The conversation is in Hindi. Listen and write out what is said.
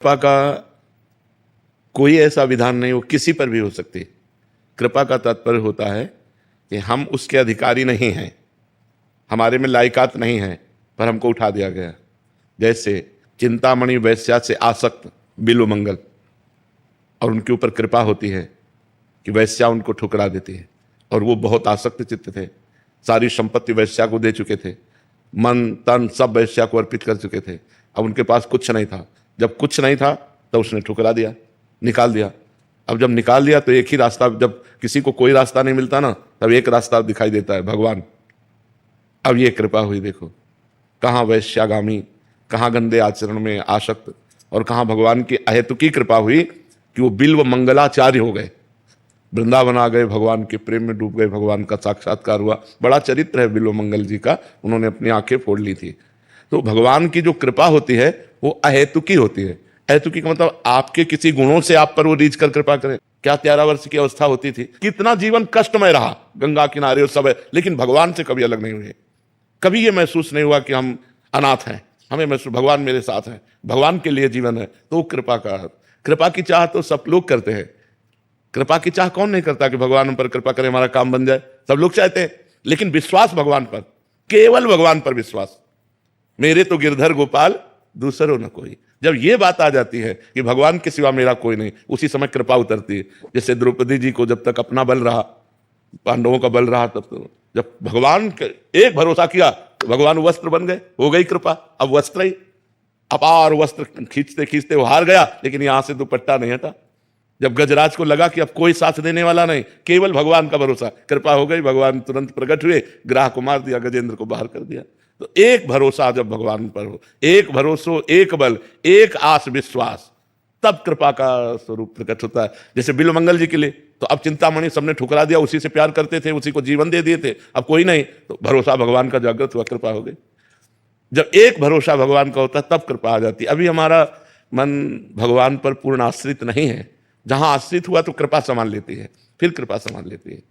कृपा का कोई ऐसा विधान नहीं, वो किसी पर भी हो सकती है। कृपा का तात्पर्य होता है कि हम उसके अधिकारी नहीं हैं, हमारे में लायकात नहीं है, पर हमको उठा दिया गया। जैसे चिंतामणि वैश्या से आसक्त बिल्वमंगल, और उनके ऊपर कृपा होती है कि वैश्या उनको ठुकरा देती है, और वो बहुत आसक्त चित्त थे, सारी संपत्ति वैश्या को दे चुके थे, मन तन सब वैश्या को अर्पित कर चुके थे। अब उनके पास कुछ नहीं था। जब कुछ नहीं था तो उसने ठुकरा दिया, निकाल दिया। अब जब निकाल दिया तो एक ही रास्ता, जब किसी को कोई रास्ता नहीं मिलता ना, तब एक रास्ता दिखाई देता है, भगवान। अब ये कृपा हुई, देखो कहाँ वैश्यागामी, कहाँ गंदे आचरण में आसक्त, और कहाँ भगवान की अहेतुकी कृपा हुई कि वो बिल्व मंगलाचार्य हो गए, वृंदावन आ गए, भगवान के प्रेम में डूब गए, भगवान का साक्षात्कार हुआ। बड़ा चरित्र है बिल्व मंगल जी का, उन्होंने अपनी आंखें फोड़ ली थी। तो भगवान की जो कृपा होती है वो अहेतुकी होती है। अहेतुकी का मतलब आपके किसी गुणों से आप पर वो रीझ कर कृपा करें। क्या 13 वर्ष की अवस्था होती थी, कितना जीवन कष्टमय रहा, गंगा किनारे और सब है, लेकिन भगवान से कभी अलग नहीं हुए। कभी ये महसूस नहीं हुआ कि हम अनाथ हैं, हमें महसूस भगवान मेरे साथ हैं, भगवान के लिए जीवन है। तो कृपा की चाह तो सब लोग करते हैं। कृपा की चाह कौन नहीं करता कि भगवान हम पर कृपा करे, हमारा काम बन जाए, सब लोग चाहते हैं। लेकिन विश्वास भगवान पर, केवल भगवान पर विश्वास, मेरे तो गिरधर गोपाल दूसरों न कोई। जब ये बात आ जाती है कि भगवान के सिवा मेरा कोई नहीं, उसी समय कृपा उतरती है। जैसे द्रौपदी जी को जब तक अपना बल रहा, पांडवों का बल रहा, तब तो जब भगवान एक भरोसा किया तो भगवान वस्त्र बन गए, हो गई कृपा। अब वस्त्र ही अपार, वस्त्र खींचते खींचते वो हार गया, लेकिन यहां से दुपट्टा नहीं हटा। जब गजराज को लगा कि अब कोई साथ देने वाला नहीं, केवल भगवान का भरोसा, कृपा हो गई, भगवान तुरंत प्रकट हुए, ग्राह को मार दिया, गजेंद्र को बाहर कर दिया। तो एक भरोसा जब भगवान पर हो, एक भरोसो, एक बल, एक आस विश्वास, तब कृपा का स्वरूप प्रकट होता है। जैसे बिल्वमंगल जी के लिए तो अब चिंतामणि सबने ठुकरा दिया, उसी से प्यार करते थे, उसी को जीवन दे दिए थे, अब कोई नहीं, तो भरोसा भगवान का जागृत हुआ, कृपा हो गई। जब एक भरोसा भगवान का होता है तब कृपा आ जाती है। अभी हमारा मन भगवान पर पूर्ण आश्रित नहीं है, जहां आश्रित हुआ तो कृपा संभाल लेती है, फिर कृपा संभाल लेती है।